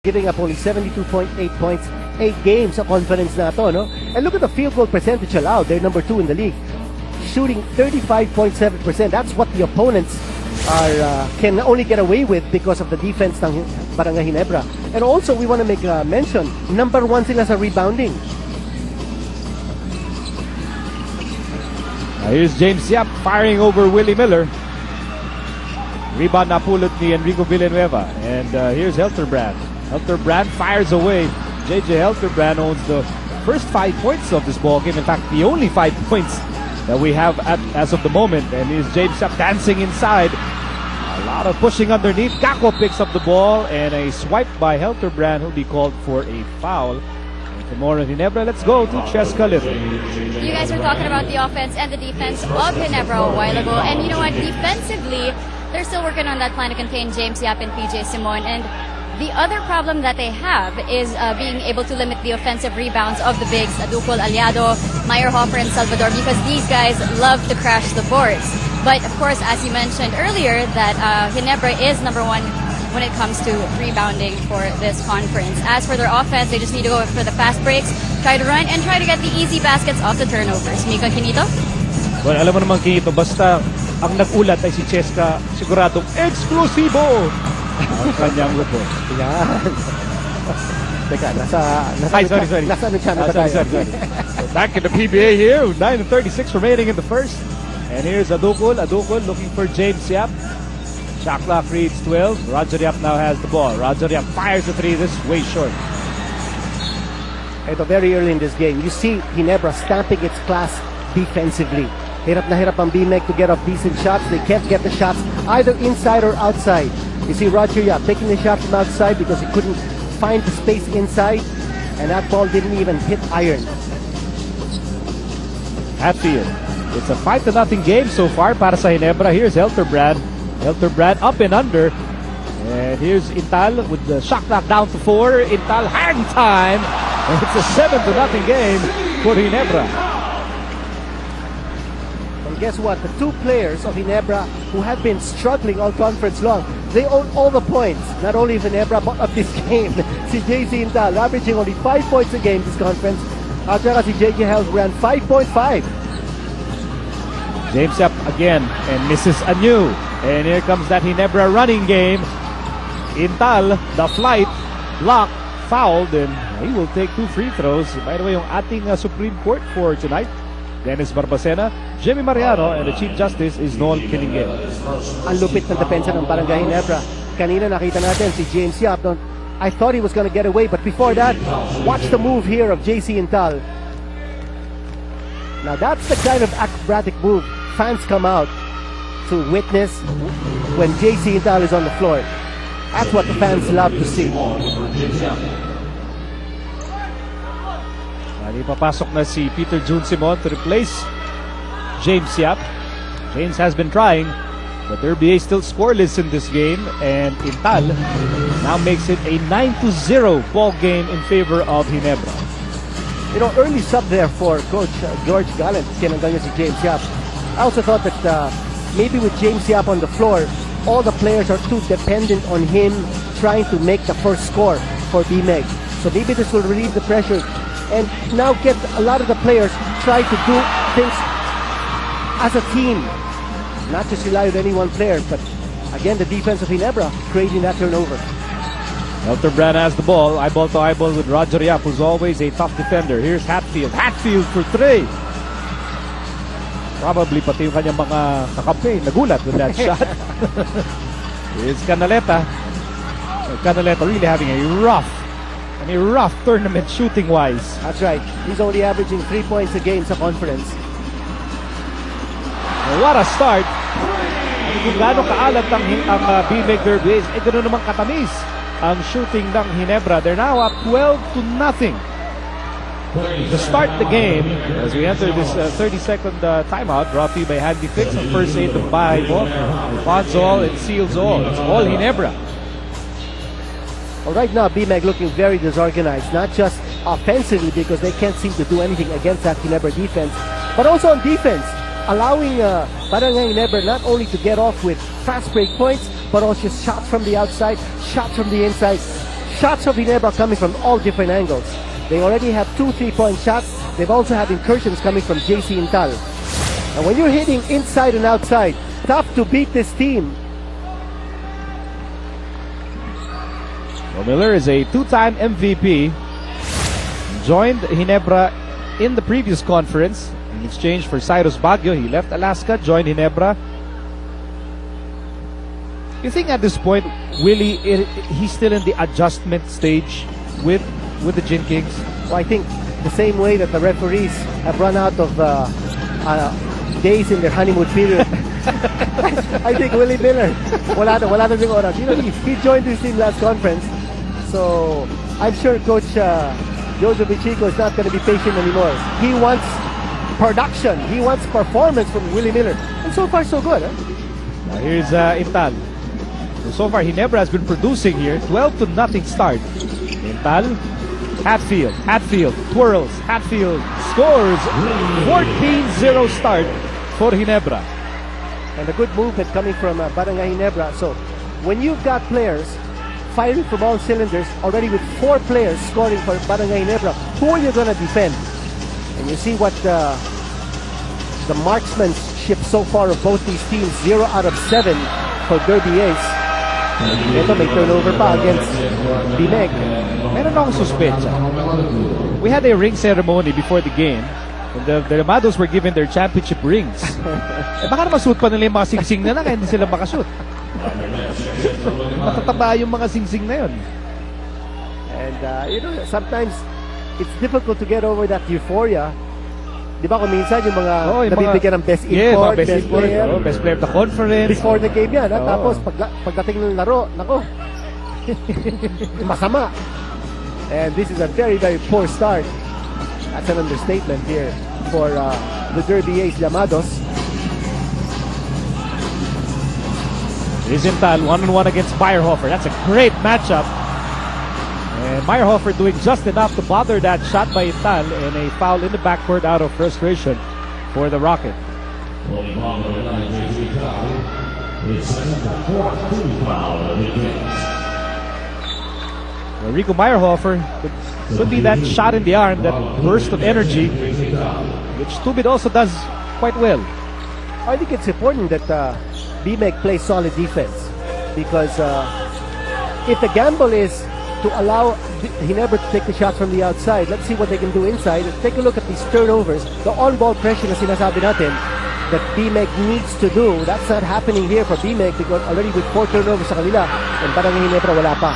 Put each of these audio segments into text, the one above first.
giving up only 72.8 points, 8 games sa conference na to, no? And look at the field goal percentage allowed. They're number 2 in the league, shooting 35.7%. That's what the opponents can only get away with because of the defense ng Barangay Ginebra. And also, we want to make a mention, number 1 sila sa rebounding. Here's James Yap firing over Willie Miller. Rebound na pulot ni Enrico Villanueva. And here's Helterbrand. Helterbrand fires away. JJ Helterbrand owns the first 5 points of this ball game. In fact, the only 5 points that we have as of the moment. And here's James Yap dancing inside. A lot of pushing underneath. Kako picks up the ball and a swipe by Helterbrand who'll be called for a foul. And for more of Ginebra, let's go to Cheska Little. You guys were talking about the offense and the defense of Ginebra a while ago. And you know what? Defensively, they're still working on that plan to contain James Yap and PJ Simon. And the other problem that they have is being able to limit the offensive rebounds of the bigs, Aducol, Aliado, Meyerhofer, and Salvador, because these guys love to crash the boards. But of course, as you mentioned earlier, that Ginebra is number 1 when it comes to rebounding for this conference. As for their offense, they just need to go for the fast breaks, try to run, and try to get the easy baskets off the turnovers. Mika Quinito? Well, alam mo naman, Quinito, basta ang nag-ulat ay si Cheska, siguradong eksklusibo ang kanyang grupo. Yan. Teka, sorry. Nasa ano channel ba tayo? Sorry. So back in the PBA here, 9:36 remaining in the first. And here's Aducol looking for James Yap. Shot clock reads 12. Roger Yap now has the ball. Roger Yap fires the 3. This is way short. Ito, very early in this game, you see Ginebra stamping its class defensively. Hirap na hirap ang BMEG to get off decent shots. They can't get the shots either inside or outside. You see Roger Yap taking the shot from outside because he couldn't find the space inside, and that ball didn't even hit iron. Hatfield. It's a 5-0 game so far para sa Ginebra. Here's Helterbrand. Helterbrand up and under. And here's Intal with the shot clock down to 4. Intal hang time. And it's a 7-0 game for Ginebra. And guess what? The 2 players of Ginebra who have been struggling all conference long, they own all the points. Not only Ginebra, but of this game. Si JC Intal averaging only 5 points a game this conference. At saka si JJ Helterbrand 5.5. James Yap again and misses anew. And here comes that Ginebra running game. Intal, the flight, blocked, fouled, and he will take 2 free throws. By the way, yung ating Supreme Court for tonight, Dennis Barbacena, Jimmy Mariano, and the Chief Justice is Noel Kilinguel. Ang lupit ng depensa ng Barangay Ginebra. Kanina nakita natin si James Yap. I thought he was going to get away, but before that, watch the move here of JC Intal. Now that's the kind of acrobatic move fans come out to witness when JC Intal is on the floor. That's what the fans love to see. Papasok na si Peter June Simon to replace James Yap. James has been trying, but RBA still scoreless in this game, and Intal now makes it a 9-0 ball game in favor of Ginebra. You know, early sub there for Coach George Gallant. Tinanggal niya si James Yap. I also thought that maybe with James Yap on the floor, all the players are too dependent on him trying to make the first score for BMEG. So maybe this will relieve the pressure and now get a lot of the players try to do things as a team. Not just rely on any one player, but again, the defense of Ginebra creating that turnover. Helterbrand has the ball, eyeball to eyeball with Roger Yap, who's always a tough defender. Here's Hatfield. Hatfield for 3. Probably pati yung kanyang mga kakampi nagulat with that shot. Here's Canaleta. Canaleta really having a rough tournament shooting-wise. That's right. He's only averaging 3 points a game sa conference. What a start. Kung gaano kaalat ang BMEG Derby, ganoon naman katamis ang shooting ng Ginebra. They're now up 12-0. To start the game, as we enter this 30-second timeout, brought to you by Handy Fix, ang first aid to buy mo. Pods all, it seals all. It's all Ginebra. Well, right now, BMEG looking very disorganized, not just offensively because they can't seem to do anything against that Ginebra defense, but also on defense, allowing Barangay Ginebra not only to get off with fast break points, but also shots from the outside, shots from the inside, shots of Ginebra coming from all different angles. They already have 2 3-point shots. They've also had incursions coming from JC Intal. And when you're hitting inside and outside, tough to beat this team. Well, Miller is a 2-time MVP. Joined Ginebra in the previous conference in exchange for Cyrus Baguio. He left Alaska, joined Ginebra. You think at this point, Willie, he's still in the adjustment stage with the Gin Kings? Well, I think the same way that the referees have run out of days in their honeymoon period. I think Willie Miller, wala na ding oras. You know, he joined this team last conference. So I'm sure Coach Jojo Bichico is not going to be patient anymore. He wants production. He wants performance from Willie Miller. And so far, so good. Huh? Now here's Intal. So far, Ginebra has been producing here. 12-0 start. Intal. Hatfield twirls. Hatfield scores. 14-0 start for Ginebra. And a good movement coming from Barangay Ginebra. So when you've got players firing from all cylinders, already with 4 players scoring for Barangay Ginebra, who are you going to defend? And you see what the marksmanship so far of both these teams, 0 out of 7 for Derby Ace. Ito may turnover pa against Bineg. Meron akong suspensa. We had a ring ceremony before the game. And the Llamados were given their championship rings. Baka naman suit pa nila yung mga singsing na lang kaya hindi sila makashoot. Matataba yung mga singsing na yun. And you know, sometimes it's difficult to get over that euphoria. Di ba kung minsan yung mga nabibigyan ng best import, best player. Best player of the conference. Before the game yan. Tapos pagdating ng laro, nako, masama. And this is a very, very poor start. That's an understatement here for the Derby Ace Llamados. Here's Intal, 1-on-1 against Meyerhofer. That's a great matchup. And Meyerhofer doing just enough to bother that shot by Intal, and a foul in the backcourt out of frustration for the Rocket. Rico Meyerhofer could be that shot in the arm, that burst of energy, which Tubid also does quite well. I think it's important that BMEG plays solid defense, because if the gamble is to allow Ginebra to take the shots from the outside, let's see what they can do inside. Take a look at these turnovers, the on-ball pressure na sinasabi natin that BMEG needs to do. That's not happening here for BMEG, because already with 4 turnovers sa kanila, and parang Ginebra wala pa.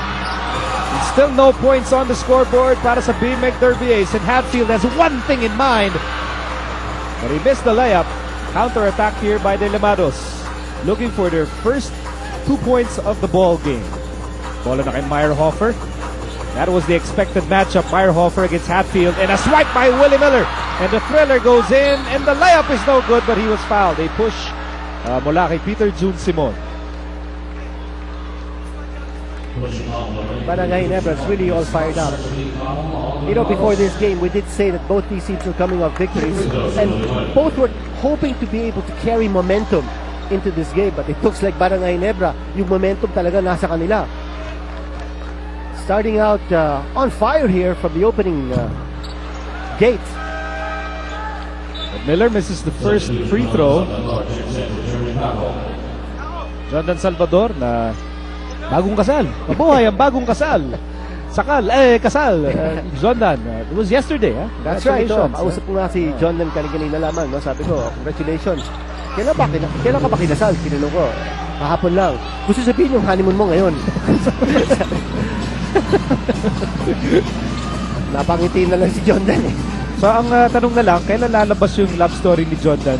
Still no points on the scoreboard para sa BMEG Derby Ace, and Hatfield has one thing in mind, but he missed the layup. Counter-attack here by the Llamados, looking for their first 2 points of the ball game. Bola na kay Meyerhofer. That was the expected matchup. Meyerhofer against Hatfield, and a swipe by Willie Miller, and the thriller goes in, and the layup is no good, but he was fouled. A push mula kay Peter June Simon. Barangay Ginebra is really all fired up. You know, before this game, we did say that both these teams were coming off victories, and both were hoping to be able to carry momentum into this game, but it looks like Barangay Ginebra, yung momentum talaga nasa kanila. Starting out on fire here from the opening gate. But Miller misses the first free throw. Jondan Salvador na bagong kasal. Mabuhay ang bagong kasal. Kasal. Jondan, it was yesterday. That's right. Kausap ko nga si Jondan kanina lamang. No? Sabi ko, congratulations. Kailan ka ba kinasal? Tinanong ko. Kahapon lang. Gusto sabihin yung honeymoon mo ngayon. Napangiti na lang si Jondan eh. So ang tanong na lang, kailan lalabas yung love story ni Jondan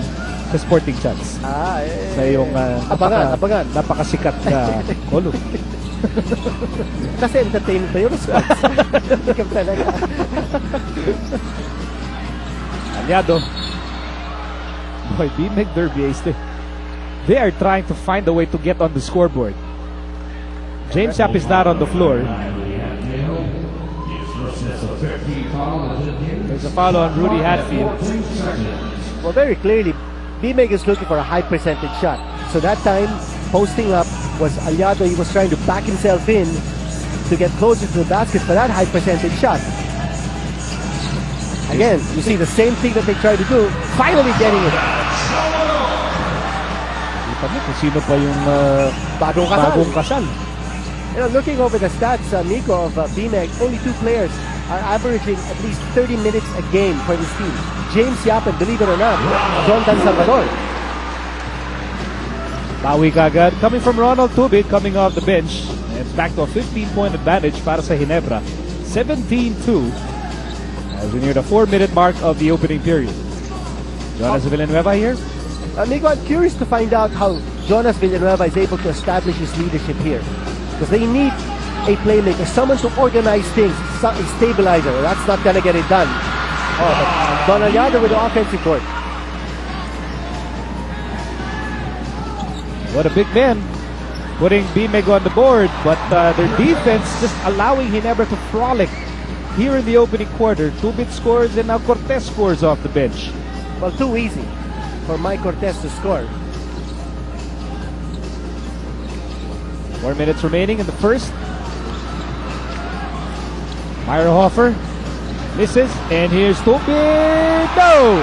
sa Sporting Chance? Sa yung abangan. Napakasikat na kolum. Kasi entertainment pa yun. Ikaw talaga. Aliado. Boy, BMEG Derby Ace, they are trying to find a way to get on the scoreboard. James Yap is not on the floor. There's a foul on Rudy Hatfield. Well, very clearly, BMEG is looking for a high percentage shot. So that time, posting up was Aliado. He was trying to back himself in to get closer to the basket for that high percentage shot. Again, you see the same thing that they try to do, finally getting it. Kita mo kung sino pa yung Bagong kasal. You know, looking over the stats, Nico, of BMEG, only 2 players are averaging at least 30 minutes a game for this team. James Yap and, believe it or not, Jonathan Salvador. Bawi kagad. Coming from Ronald Tubit, coming off the bench. And it's back to a 15-point advantage para sa Ginebra. 17-2 as we near the 4-minute mark of the opening period. Jonas Villanueva here. Nico, I'm curious to find out how Jonas Villanueva is able to establish his leadership here. Because they need a playmaker, someone to organize things, a stabilizer. That's not going to get it done. Oh, but Donaliado with the offensive board. What a big man. Putting BMEG on the board, but their defense just allowing Ginebra to frolic here in the opening quarter. Tubit scores and now Cortez scores off the bench. Well, too easy for Mike Cortez to score. 4 minutes remaining in the first. Meyerhofer misses, and here's Tubit. No!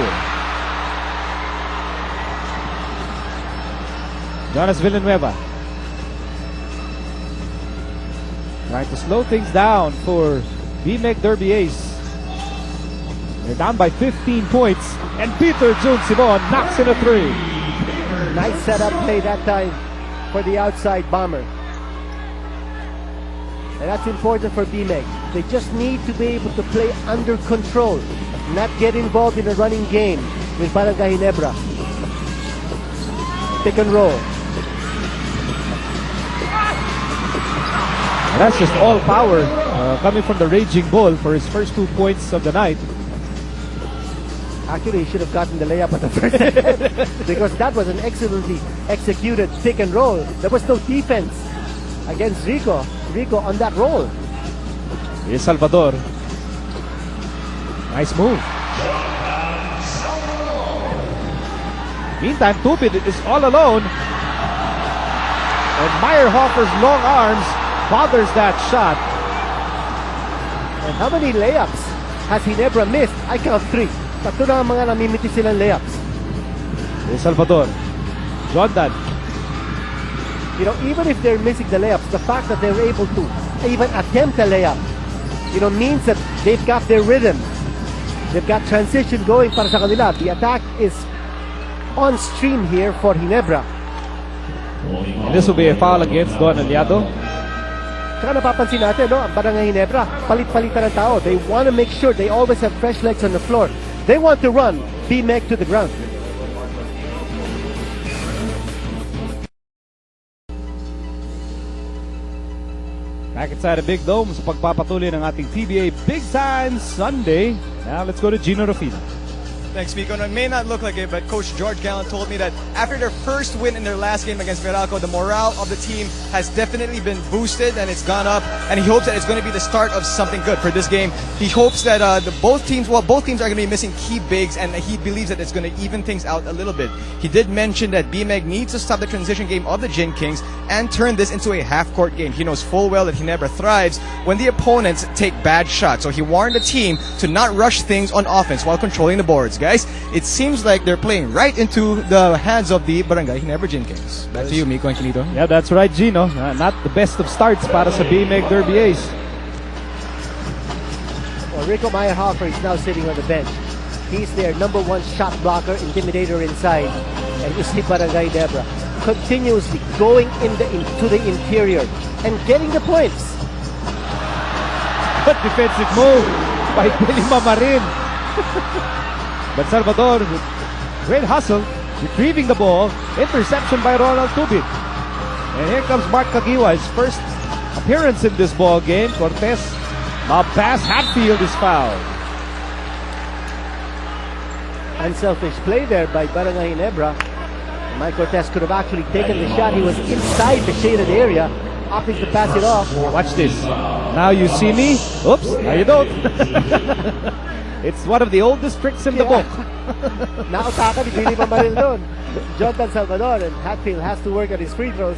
Jonas Villanueva trying to slow things down for BMEG Derby Ace. They're down by 15 points, and Peter Jun Simon knocks in a 3. Nice setup play that time for the outside bomber. And that's important for BMEG. They just need to be able to play under control, not get involved in a running game with Barangay Ginebra. Pick and roll. That's just all power coming from the Raging Bull for his first 2 points of the night. Actually, he should have gotten the layup at the first attempt because that was an excellently executed pick and roll. There was no defense against Rico. Rico on that roll. Here's Salvador. Nice move. Meantime, Tubit is all alone. And Meyerhofer's long arms bothers that shot. And how many layups has Ginebra missed? I count 3. Tatlo na ang mga namimiti silang layups. Here's Salvador. Jordan. You know, even if they're missing the layups, the fact that they're able to even attempt a layup, you know, means that they've got their rhythm. They've got transition going para sa kanila. The attack is on stream here for Ginebra. And this will be a foul against Donaliado. Saka napapansin natin, no, ang Barangay Ginebra, palit-palitan ng tao. They want to make sure they always have fresh legs on the floor. They want to run BMEG to the ground. Back inside the Big Dome sa pagpapatuloy ng ating TBA Big Time Sunday. Now let's go to Gino Rufino. Thanks, Miko. And it may not look like it, but Coach George Gallant told me that after their first win in their last game against Meralco, the morale of the team has definitely been boosted and it's gone up. And he hopes that it's going to be the start of something good for this game. He hopes that both teams are going to be missing key bigs, and he believes that it's going to even things out a little bit. He did mention that BMEG needs to stop the transition game of the Gin Kings and turn this into a half-court game. He knows full well that Ginebra thrives when the opponents take bad shots. So he warned the team to not rush things on offense while controlling the boards. Guys, it seems like they're playing right into the hands of the Barangay Ginebra Gin Kings. Back to you, Miko and Kinito. Yeah, that's right, Gino. Not the best of starts para sa BMEG Derby Ace. Well, Rico Meyerhofer is now sitting on the bench. He's their #1 shot blocker, intimidator inside. And you see Barangay Ginebra continuously going into the interior and getting the points. Good defensive move by Billy Mamarin. But Salvador, with great hustle, retrieving the ball. Interception by Ronald Tubit. And here comes Mark Kagiwa, his first appearance in this ball game. Cortez, mob pass, Hatfield is fouled. Unselfish play there by Barangay Ginebra. Mike Cortez could have actually taken the shot. He was inside the shaded area, opting to pass it off. Watch this. Now you see me. Oops, now you don't. It's one of the oldest tricks in the book. Nautaka ni Billy Mamaril doon. Jonathan Salvador, and Hatfield has to work at his free throws.